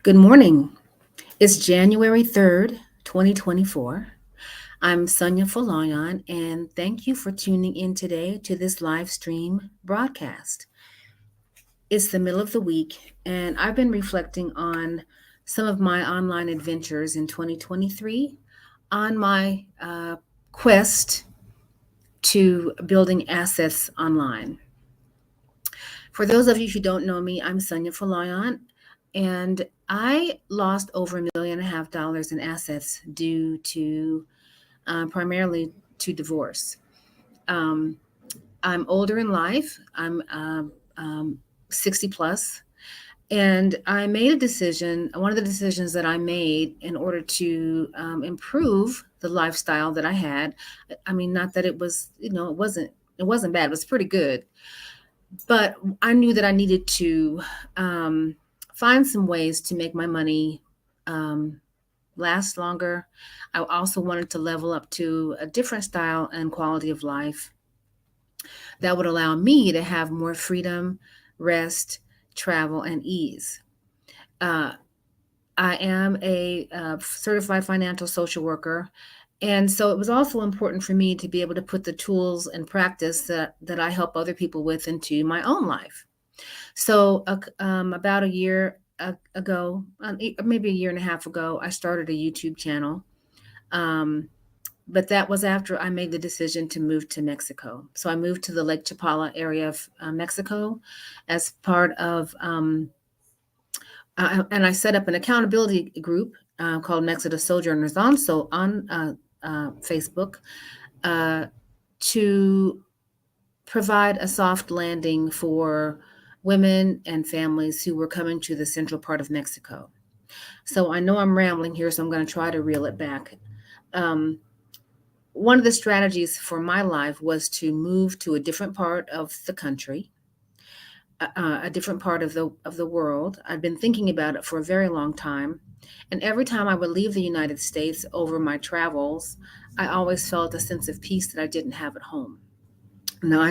Good morning. It's January 3rd, 2024. I'm Sonia Folayan, and thank you for tuning in today to this live stream broadcast. It's the middle of the week, and I've been reflecting on some of my online adventures in 2023 on my quest to building assets online. For those of you who don't know me, I'm Sonia Folayan, and I lost over $1.5 million in assets due to primarily to divorce. Um, I'm older in life. I'm 60 plus, and I made a decision. One of the decisions that I made in order to improve the lifestyle that I had. I mean, not that it was, it wasn't bad. It was pretty good, but I knew that I needed to um, find some ways to make my money um, last longer. I also wanted to level up to a different style and quality of life that would allow me to have more freedom, rest, travel, and ease. Uh, I am a certified financial social worker. And so it was also important for me to be able to put the tools and practice that I help other people with into my own life. So, about a year ago, maybe a year and a half ago, I started a YouTube channel. Um, but that was after I made the decision to move to Mexico. So I moved to the Lake Chapala area of Mexico as part of, and I set up an accountability group called Mexico Sojourners on Facebook uh, to provide a soft landing for women and families who were coming to the central part of Mexico. So I know I'm rambling here, so I'm going to try to reel it back. Um, One of the strategies for my life was to move to a different part of the country, a different part of the world. I've been thinking about it for a very long time, and every time I would leave the United States over my travels, I always felt a sense of peace that I didn't have at home. Now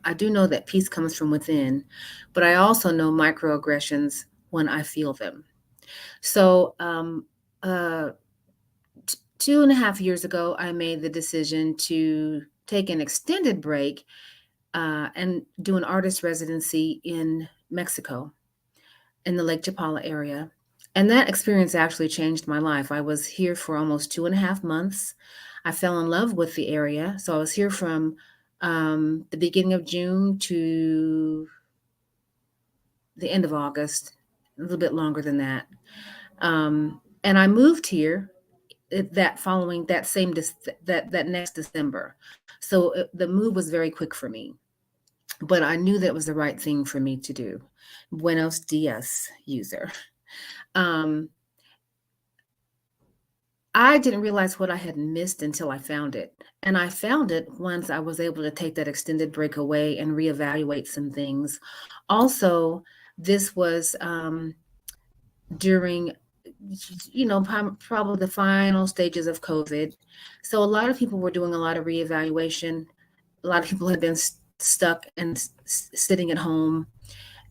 I do know that peace comes from within, but I also know microaggressions when I feel them. So, uh, 2.5 years ago, I made the decision to take an extended break and do an artist residency in Mexico, in the Lake Chapala area. And that experience actually changed my life. I was here for almost 2.5 months. I fell in love with the area. So I was here from the beginning of June to the end of August, a little bit longer than that. And I moved here that following that same that next December. So the move was very quick for me, but I knew that was the right thing for me to do. Buenos dias, user. Um, I didn't realize what I had missed until I found it. And I found it once I was able to take that extended break away and reevaluate some things. Also, this was during, probably the final stages of COVID. So a lot of people were doing a lot of reevaluation. A lot of people had been stuck and sitting at home.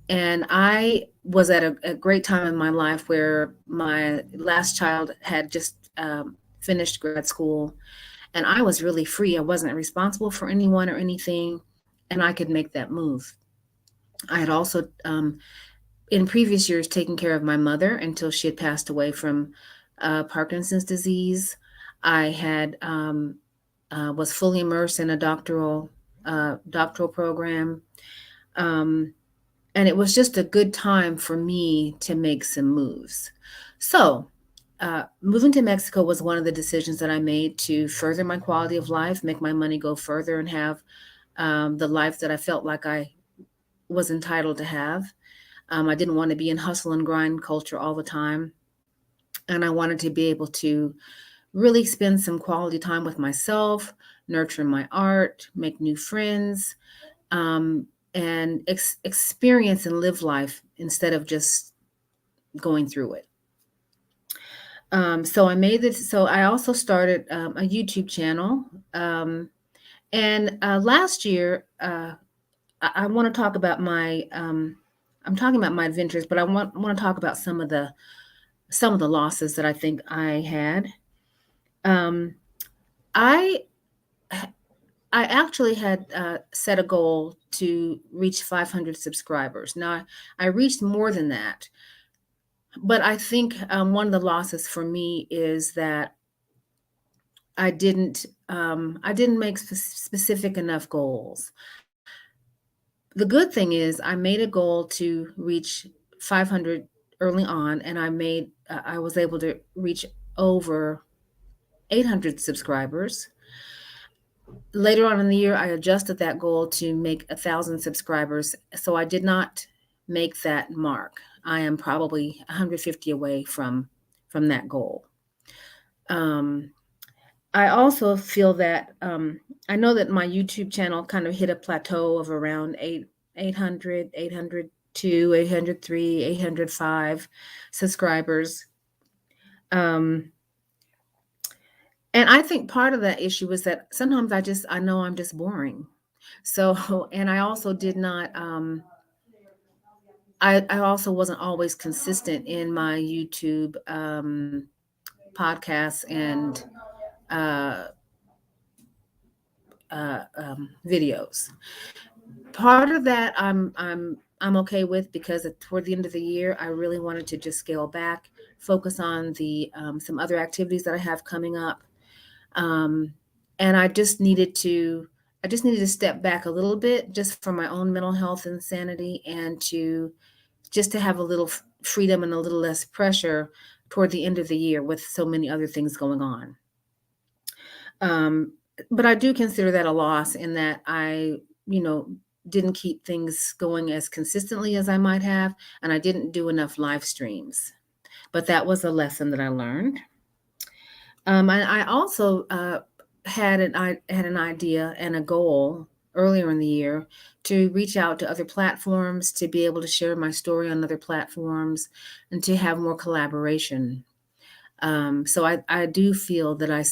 And I was at a great time in my life where my last child had just finished grad school, and I was really free. I wasn't responsible for anyone or anything, and I could make that move. I had also, in previous years, taken care of my mother until she had passed away from Parkinson's disease. I had was fully immersed in a doctoral program. Um, and it was just a good time for me to make some moves. So, moving to Mexico was one of the decisions that I made to further my quality of life, make my money go further, and have the life that I felt like I was entitled to have. I didn't want to be in hustle and grind culture all the time. And I wanted to be able to really spend some quality time with myself, nurture my art, make new friends, um, and experience and live life instead of just going through it. So I made this. So I also started a YouTube channel. Um, and last year, I want to talk about my. I'm talking about my adventures, but I want to talk about some of the some of the losses that I think I had. Um, I I actually had set a goal to reach 500 subscribers. Now, I reached more than that, but I think one of the losses for me is that I didn't make specific enough goals. The good thing is I made a goal to reach 500 early on, and I was able to reach over 800 subscribers. Later on in the year, I adjusted that goal to make 1,000 subscribers. So I did not make that mark. I am probably 150 away from that goal. Um, I also feel that I know that my YouTube channel kind of hit a plateau of around 800, 802, 803, 805 subscribers. Um, and I think part of that issue is that sometimes I know I'm just boring. So, and I also did not, I also wasn't always consistent in my YouTube podcasts and uh, videos. Part of that I'm okay with because toward the end of the year, I really wanted to just scale back, focus on the some other activities that I have coming up, um, and I just needed to step back a little bit just for my own mental health and sanity, and to just to have a little freedom and a little less pressure toward the end of the year with so many other things going on. Um, but I do consider that a loss in that you know, didn't keep things going as consistently as I might have, and I didn't do enough live streams. But that was a lesson that I learned. And I also I had an idea and a goal earlier in the year to reach out to other platforms, to be able to share my story on other platforms, and to have more collaboration. So I do feel that I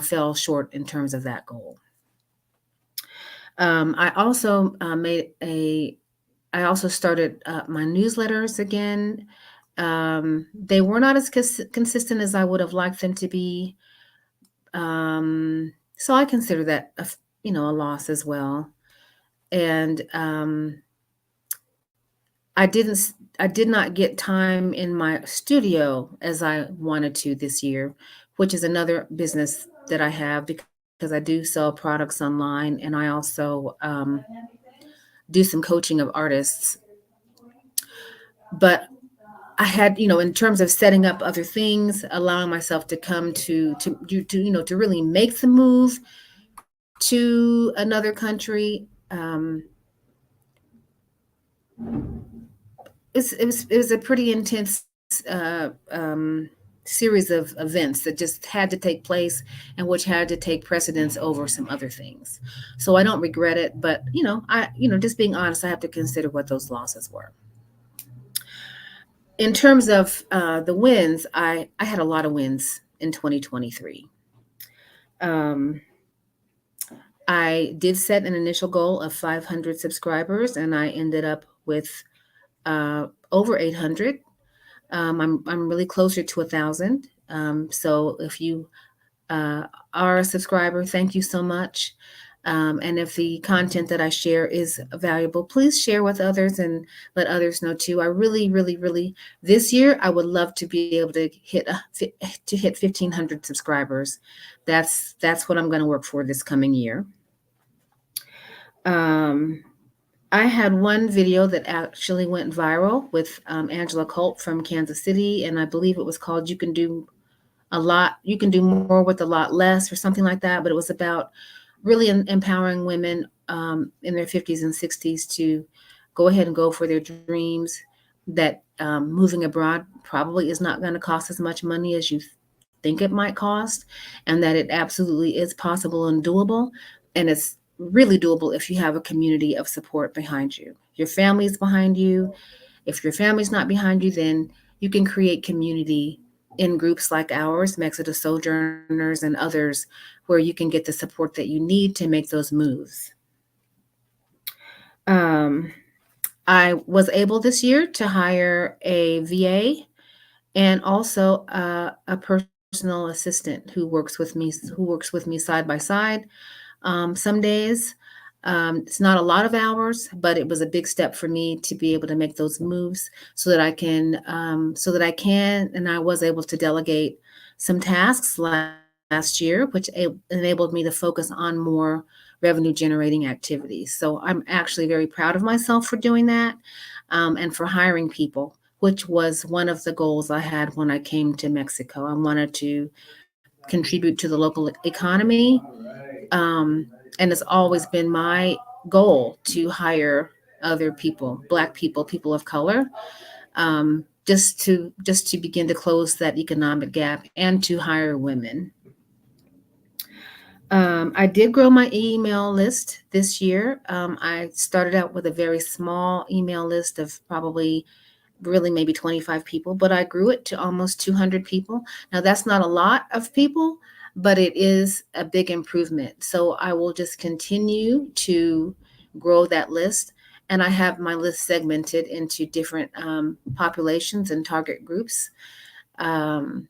fell short in terms of that goal. I also I also started my newsletters again. They were not as consistent as I would have liked them to be. So I consider that a loss as well. And I did not get time in my studio as I wanted to this year, which is another business that I have because I do sell products online, and I also do some coaching of artists. But I had, in terms of setting up other things, allowing myself to come to really make the move to another country. It was a pretty intense uh, um, series of events that just had to take place and which had to take precedence over some other things. So I don't regret it, but just being honest, I have to consider what those losses were. In terms of the wins, I had a lot of wins in 2023. Um, I did set an initial goal of 500 subscribers, and I ended up with over 800. I'm really closer to 1,000. So if you are a subscriber, thank you so much. And if the content that I share is valuable, please share with others and let others know too. I really, really, really, this year I would love to be able to hit 1,500 subscribers. That's what I'm going to work for this coming year. Um, I had one video that actually went viral with Angela Colt from Kansas City, and I believe it was called "You Can Do a Lot. You Can Do More with a Lot Less" or something like that. But it was about really empowering women in their 50s and 60s to go ahead and go for their dreams. That moving abroad probably is not going to cost as much money as you think it might cost, and that it absolutely is possible and doable. And it's really doable if you have a community of support behind you. Your family's behind you. If your family's not behind you, then you can create community in groups like ours, Exodus Sojourners and others, where you can get the support that you need to make those moves. I was able this year to hire a VA, and also a personal assistant who works with me side by side. Some days it's not a lot of hours, but it was a big step for me to be able to make those moves so that I can and I was able to delegate some tasks last year, which enabled me to focus on more revenue generating activities. So I'm actually very proud of myself for doing that, and for hiring people, which was one of the goals I had when I came to Mexico. I wanted to contribute to the local economy, and it's always been my goal to hire other people, Black people, people of color, just to begin to close that economic gap and to hire women. I did grow my email list this year. I started out with a very small email list of probably really maybe 25 people, but I grew it to almost 200 people. Now, that's not a lot of people, but it is a big improvement. So I will just continue to grow that list. And I have my list segmented into different populations and target groups. Um,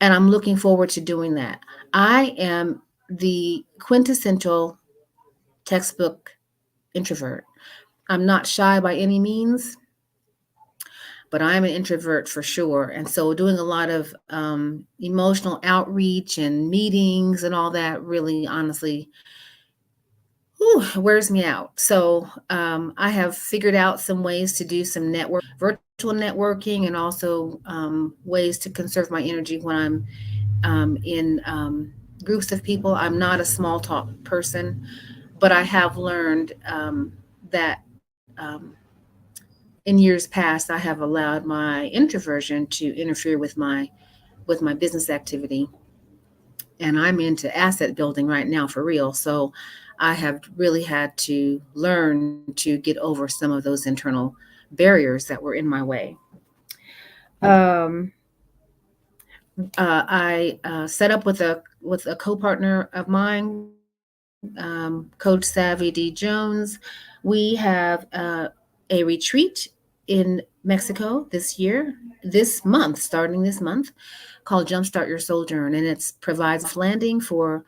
and I'm looking forward to doing that. I am the quintessential textbook introvert. I'm not shy by any means, but I'm an introvert for sure. And so doing a lot of emotional outreach and meetings and all that really honestly wears me out. So I have figured out some ways to do some virtual networking, and also ways to conserve my energy when I'm in groups of people. I'm not a small talk person, but I have learned that in years past I have allowed my introversion to interfere with my business activity, and I'm into asset building right now for real. So I have really had to learn to get over some of those internal barriers that were in my way. Um, I set up with a co-partner of mine, Coach Savvy D. Jones. We have a retreat in Mexico this month, starting this month, called Jumpstart Your Soul Journey, and it provides a soft landing for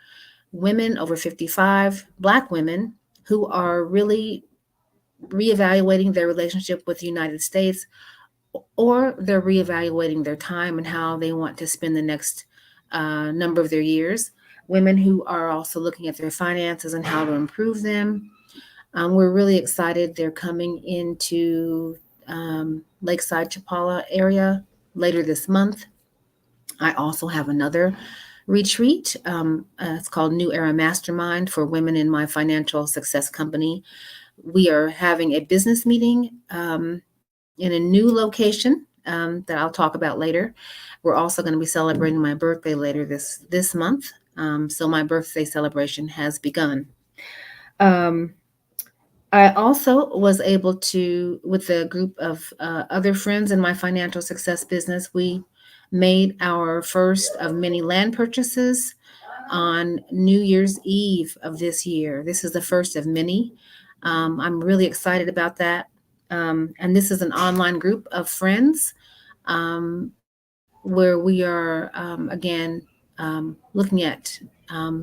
women over 55, Black women who are really reevaluating their relationship with the United States, or they're reevaluating their time and how they want to spend the next number of their years. Women who are also looking at their finances and how to improve them. We're really excited. They're coming into Lakeside Chapala area later this month. I also have another retreat. It's called New Era Mastermind for women in my financial success company. We are having a business meeting in a new location that I'll talk about later. We're also going to be celebrating my birthday later this month. So my birthday celebration has begun. Um, I also was able to, with a group of other friends in my financial success business, we made our first of many land purchases on New Year's Eve of this year. This is the first of many. I'm really excited about that. And this is an online group of friends, where we are, again, looking at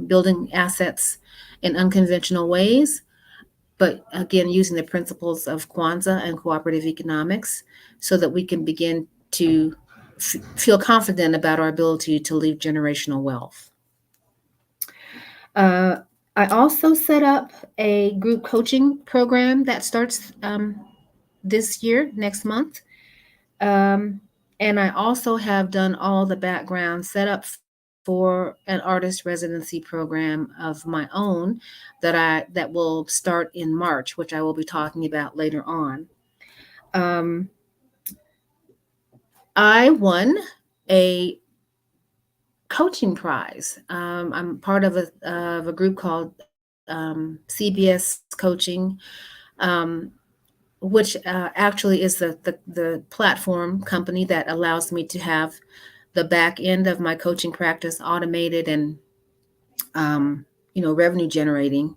building assets in unconventional ways, but again, using the principles of Kwanzaa and cooperative economics so that we can begin to feel confident about our ability to leave generational wealth. Uh, I also set up a group coaching program that starts this year, next month. Um, and I also have done all the background setup for an artist residency program of my own that will start in March, which I will be talking about later on. Um, I won a coaching prize. I'm part of a group called CBS Coaching, um, which actually is the platform company that allows me to have the back end of my coaching practice automated and um, revenue generating.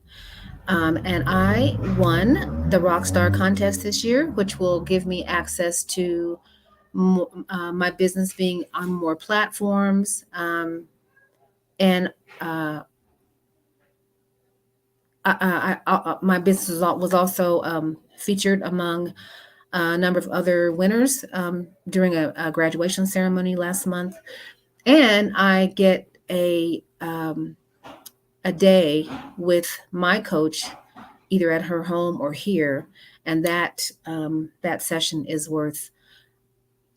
And I won the Rockstar contest this year, which will give me access to my business being on more platforms, and my business was also featured among a number of other winners during a graduation ceremony last month. And I get a day with my coach, either at her home or here, and that session is worth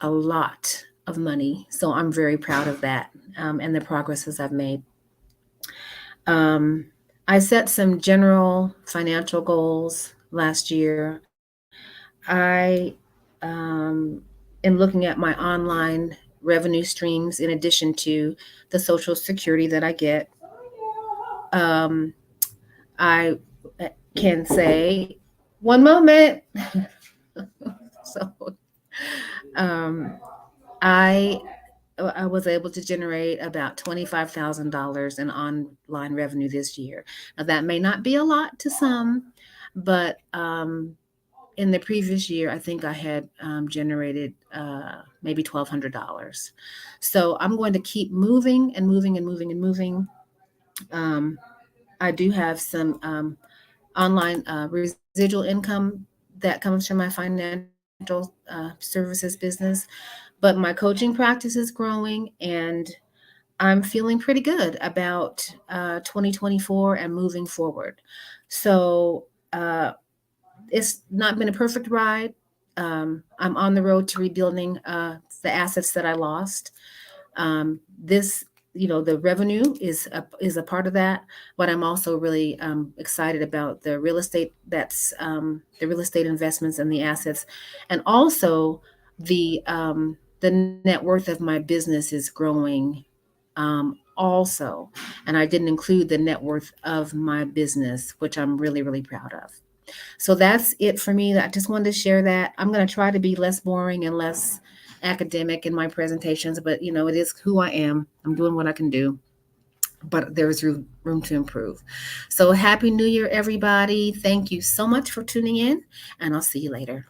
a lot of money. So I'm very proud of that, and the progresses I've made. Um, I set some general financial goals last year. I, in looking at my online revenue streams, in addition to the Social Security that I get, um, I can say, one moment. So, um, I I was able to generate about $25,000 in online revenue this year. Now, that may not be a lot to some, but in the previous year, I think I had generated maybe $1,200. So I'm going to keep moving and moving and moving and moving. Um, I do have some online residual income that comes from my financial services business, but my coaching practice is growing, and I'm feeling pretty good about 2024 and moving forward. So it's not been a perfect ride. I'm on the road to rebuilding the assets that I lost. This, the revenue is a part of that, but I'm also really excited about the real estate investments and the assets, and also the net worth of my business is growing also, and I didn't include the net worth of my business, which I'm really really proud of. So that's it for me. I just wanted to share that. I'm going to try to be less boring and less academic in my presentations, but it is who I am. I'm doing what I can do, but there is room to improve. So happy New Year, everybody. Thank you so much for tuning in, and I'll see you later.